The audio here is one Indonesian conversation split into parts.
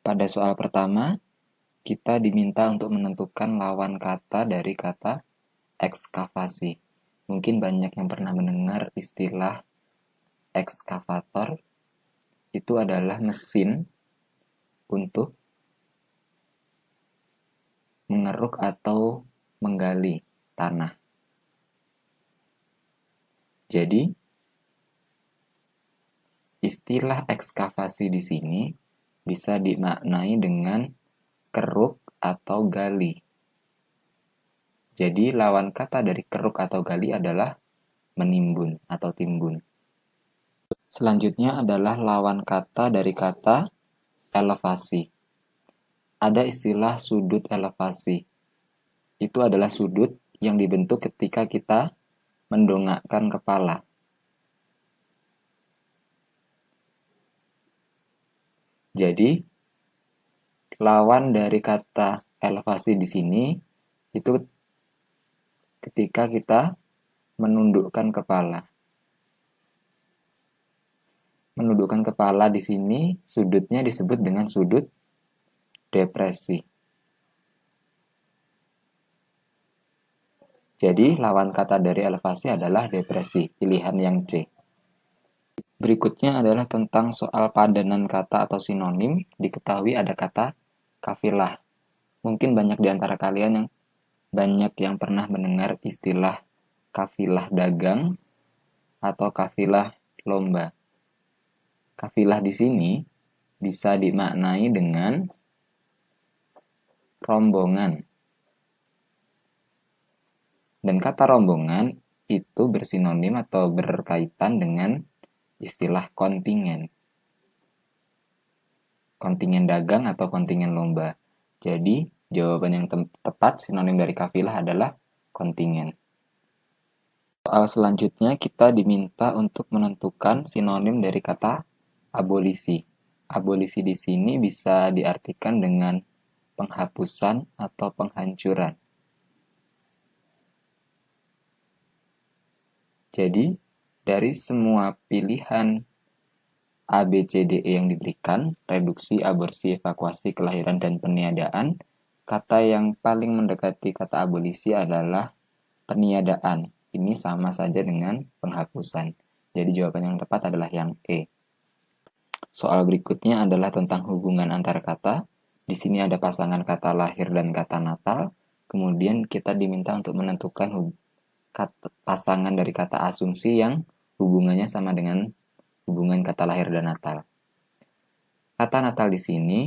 Pada soal pertama, kita diminta untuk menentukan lawan kata dari kata ekskavasi. Mungkin banyak yang pernah mendengar istilah ekskavator. Itu adalah mesin untuk mengeruk atau menggali tanah. Jadi, istilah ekskavasi di sini bisa dimaknai dengan keruk atau gali. Jadi, lawan kata dari keruk atau gali adalah menimbun atau timbun. Selanjutnya adalah lawan kata dari kata elevasi. Ada istilah sudut elevasi. Itu adalah sudut yang dibentuk ketika kita mendongakkan kepala. Jadi, lawan dari kata elevasi di sini itu ketika kita menundukkan kepala. Menundukkan kepala di sini sudutnya disebut dengan sudut depresi. Jadi, lawan kata dari elevasi adalah depresi, pilihan yang C. Berikutnya adalah tentang soal padanan kata atau sinonim. Diketahui ada kata kafilah. Mungkin banyak di antara kalian yang pernah mendengar istilah kafilah dagang atau kafilah lomba. Kafilah di sini bisa dimaknai dengan rombongan. Dan kata rombongan itu bersinonim atau berkaitan dengan istilah kontingen. Kontingen dagang atau kontingen lomba. Jadi, jawaban yang tepat sinonim dari kafilah adalah kontingen. Soal selanjutnya kita diminta untuk menentukan sinonim dari kata abolisi. Abolisi di sini bisa diartikan dengan penghapusan atau penghancuran. Jadi, dari semua pilihan A, B, C, D, E yang diberikan, reduksi, aborsi, evakuasi, kelahiran, dan peniadaan, kata yang paling mendekati kata abolisi adalah peniadaan. Ini sama saja dengan penghapusan. Jadi jawaban yang tepat adalah yang E. Soal berikutnya adalah tentang hubungan antara kata. Di sini ada pasangan kata lahir dan kata natal. Kemudian kita diminta untuk menentukan pasangan dari kata asumsi yang hubungannya sama dengan hubungan kata lahir dan natal. Kata natal di sini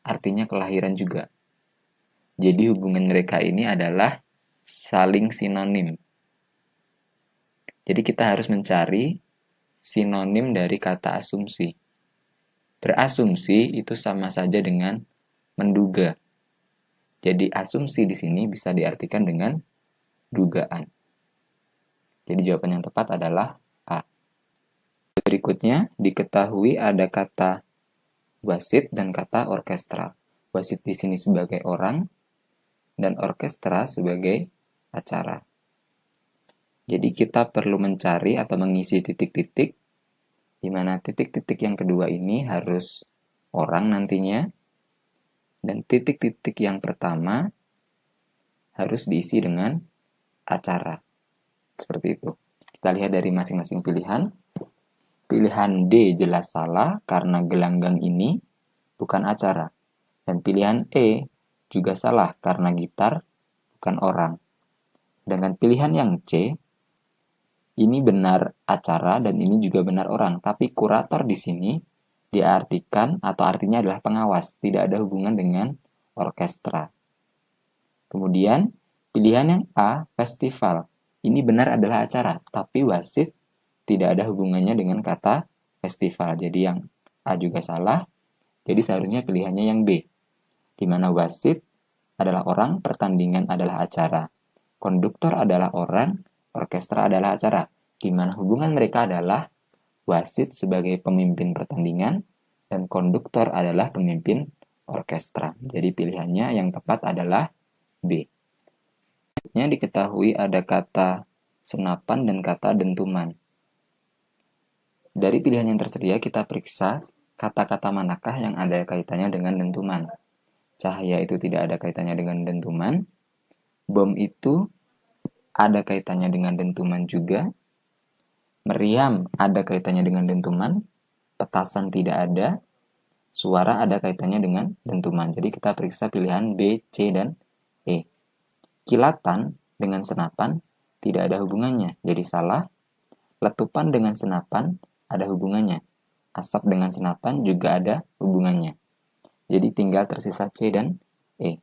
artinya kelahiran juga. Jadi hubungan mereka ini adalah saling sinonim. Jadi kita harus mencari sinonim dari kata asumsi. Berasumsi itu sama saja dengan menduga. Jadi asumsi di sini bisa diartikan dengan dugaan. Jadi jawaban yang tepat adalah A. Berikutnya diketahui ada kata wasit dan kata orkestra. Wasit di sini sebagai orang dan orkestra sebagai acara. Jadi kita perlu mencari atau mengisi titik-titik di mana titik-titik yang kedua ini harus orang nantinya dan titik-titik yang pertama harus diisi dengan acara. Seperti itu. Kita lihat dari masing-masing pilihan. Pilihan D jelas salah karena gelanggang ini bukan acara. Dan pilihan E juga salah karena gitar bukan orang. Sedangkan pilihan yang C ini benar acara dan ini juga benar orang. Tapi kurator di sini diartikan atau artinya adalah pengawas. Tidak ada hubungan dengan orkestra. Kemudian pilihan yang A, festival. Ini benar adalah acara. Tapi wasit tidak ada hubungannya dengan kata festival. Jadi yang A juga salah. Jadi seharusnya pilihannya yang B. Di mana wasit adalah orang, pertandingan adalah acara. Konduktor adalah orang, orkestra adalah acara. Di mana hubungan mereka adalah wasit sebagai pemimpin pertandingan dan konduktor adalah pemimpin orkestra. Jadi pilihannya yang tepat adalah B. Selanjutnya diketahui ada kata senapan dan kata dentuman. Dari pilihan yang tersedia kita periksa kata-kata manakah yang ada kaitannya dengan dentuman? Cahaya itu tidak ada kaitannya dengan dentuman. Bom itu ada kaitannya dengan dentuman juga. Meriam ada kaitannya dengan dentuman. Petasan tidak ada. Suara ada kaitannya dengan dentuman. Jadi kita periksa pilihan B, C, dan E. Kilatan dengan senapan tidak ada hubungannya. Jadi salah. Letupan dengan senapan ada hubungannya. Asap dengan senapan juga ada hubungannya. Jadi tinggal tersisa C dan E.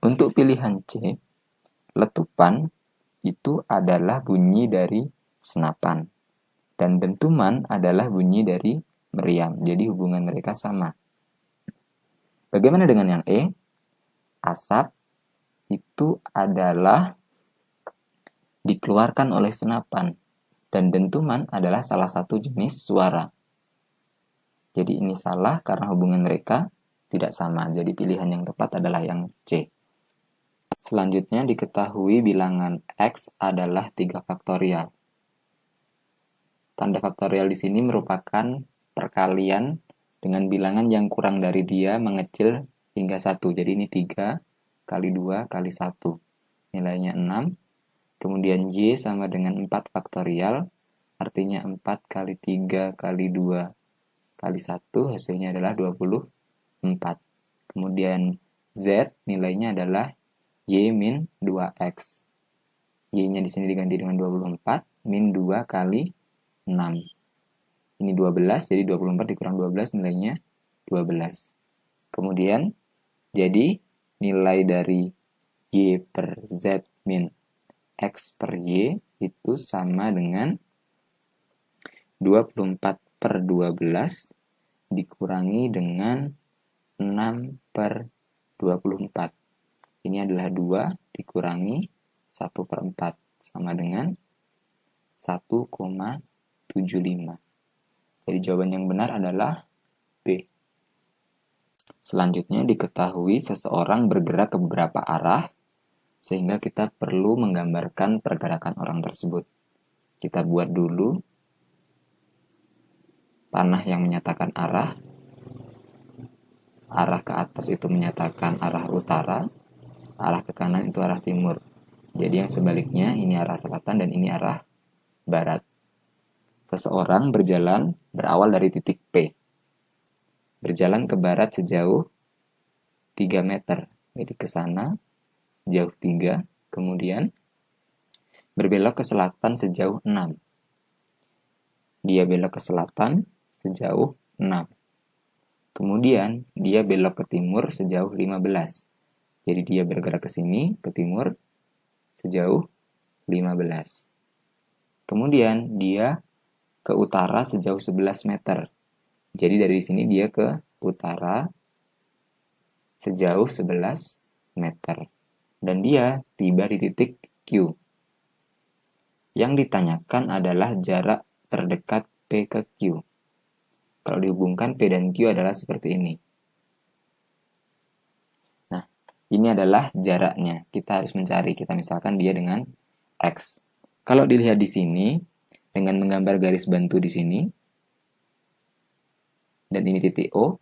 Untuk pilihan C, letupan itu adalah bunyi dari senapan. Dan dentuman adalah bunyi dari meriam. Jadi hubungan mereka sama. Bagaimana dengan yang E? Asap itu adalah dikeluarkan oleh senapan. Dan dentuman adalah salah satu jenis suara. Jadi ini salah karena hubungan mereka tidak sama. Jadi pilihan yang tepat adalah yang C. Selanjutnya diketahui bilangan X adalah 3 faktorial. Tanda faktorial di sini merupakan perkalian dengan bilangan yang kurang dari dia mengecil hingga 1. Jadi ini 3 kali 2 kali 1. Nilainya 6. Kemudian Y sama dengan 4 faktorial. Artinya 4 kali 3 kali 2 kali 1 hasilnya adalah 24. Kemudian Z nilainya adalah Y min 2X. Y-nya di sini diganti dengan 24 min 2 kali 6. Ini 12, jadi 24 dikurang 12 nilainya 12. Kemudian jadi nilai dari Y per Z min X per Y itu sama dengan 24 per 12 dikurangi dengan 6 per 24. Ini adalah 2 dikurangi 1 per 4 sama dengan 1,75. Jadi jawaban yang benar adalah B. Selanjutnya diketahui seseorang bergerak ke beberapa arah sehingga kita perlu menggambarkan pergerakan orang tersebut. Kita buat dulu panah yang menyatakan arah. Arah ke atas itu menyatakan arah utara, arah ke kanan itu arah timur. Jadi yang sebaliknya ini arah selatan dan ini arah barat. Seseorang berjalan berawal dari titik P. Berjalan ke barat sejauh 3 meter. Jadi ke sana sejauh 3, kemudian berbelok ke selatan sejauh 6. Dia belok ke selatan sejauh 6. Kemudian dia belok ke timur sejauh 15. Jadi dia bergerak ke sini, ke timur, sejauh 15. Kemudian dia ke utara sejauh 11 meter. Jadi dari sini dia ke utara sejauh 11 meter. Dan dia tiba di titik Q. Yang ditanyakan adalah jarak terdekat P ke Q. Kalau dihubungkan P dan Q adalah seperti ini. Nah, ini adalah jaraknya. Kita harus mencari. Kita misalkan dia dengan X. Kalau dilihat di sini, dengan menggambar garis bantu di sini, dan ini titik O,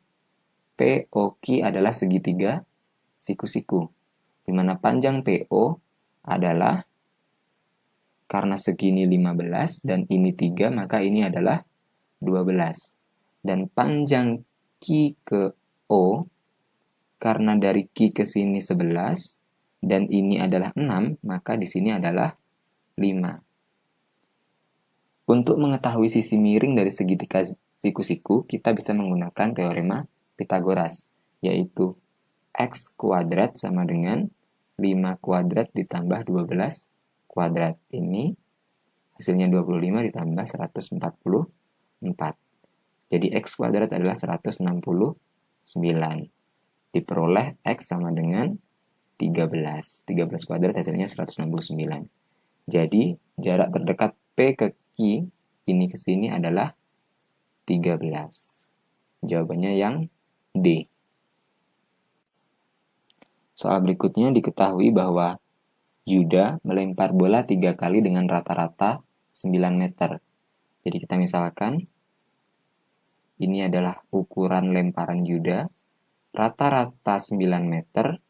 POQ adalah segitiga siku-siku. Di mana panjang PO adalah, karena segini 15 dan ini 3, maka ini adalah 12. Dan panjang Q ke O, karena dari Q ke sini 11, dan ini adalah 6, maka di sini adalah 5. Untuk mengetahui sisi miring dari segitiga siku-siku, kita bisa menggunakan teorema Pythagoras, yaitu X kuadrat sama dengan 5 kuadrat ditambah 12 kuadrat. Ini hasilnya 25 ditambah 144. Jadi X kuadrat adalah 169. Diperoleh X sama dengan 13. 13 kuadrat hasilnya 169. Jadi jarak terdekat P ke Q ini ke sini adalah 13. Jawabannya yang D. Soal berikutnya diketahui bahwa Yuda melempar bola 3 kali dengan rata-rata 9 meter. Jadi kita misalkan ini adalah ukuran lemparan Yuda, rata-rata 9 meter,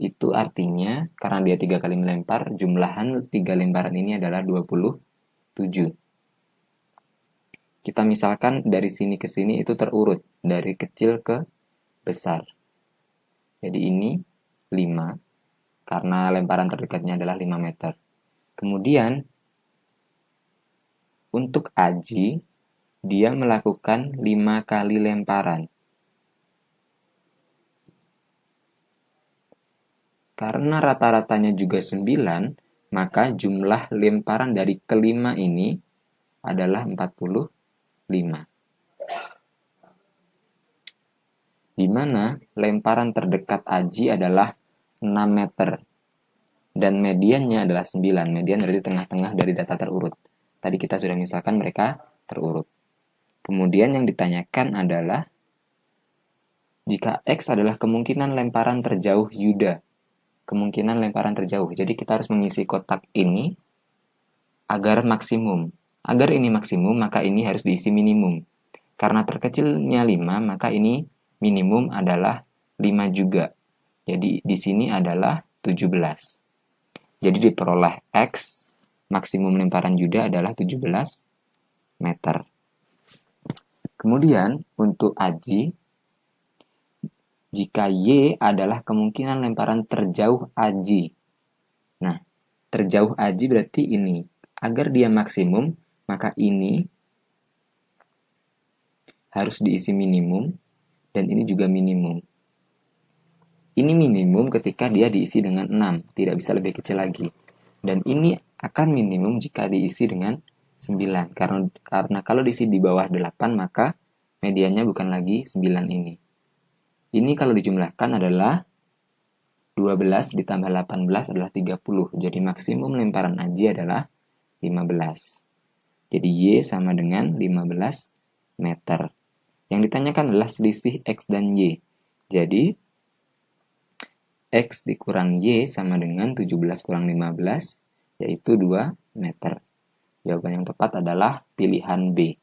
itu artinya karena dia 3 kali melempar, jumlahan 3 lemparan ini adalah 27. Kita misalkan dari sini ke sini itu terurut, dari kecil ke besar. Jadi ini 5, karena lemparan terdekatnya adalah 5 meter. Kemudian, untuk Aji, dia melakukan 5 kali lemparan. Karena rata-ratanya juga 9, maka jumlah lemparan dari kelima ini adalah 45. Di mana lemparan terdekat Aji adalah 6 meter. Dan mediannya adalah 9. Median berarti tengah-tengah dari data terurut. Tadi kita sudah misalkan mereka terurut. Kemudian yang ditanyakan adalah jika X adalah kemungkinan lemparan terjauh Yuda. Kemungkinan lemparan terjauh. Jadi kita harus mengisi kotak ini agar maksimum. Agar ini maksimum, maka ini harus diisi minimum. Karena terkecilnya 5, maka ini minimum adalah 5 juga. Jadi di sini adalah 17. Jadi diperoleh X, maksimum lemparan Yuda adalah 17 meter. Kemudian untuk Aji, jika Y adalah kemungkinan lemparan terjauh Aji. Nah, terjauh Aji berarti ini. Agar dia maksimum, maka ini harus diisi minimum, dan ini juga minimum. Ini minimum ketika dia diisi dengan 6, tidak bisa lebih kecil lagi. Dan ini akan minimum jika diisi dengan 9. Karena kalau diisi di bawah 8, maka mediannya bukan lagi 9 ini. Ini kalau dijumlahkan adalah 12 ditambah 18 adalah 30. Jadi maksimum lemparan Aji adalah 15. Jadi Y sama dengan 15 meter. Yang ditanyakan adalah selisih X dan Y. Jadi X dikurang Y sama dengan 17 kurang 15, yaitu 2 meter. Jawaban yang tepat adalah pilihan B.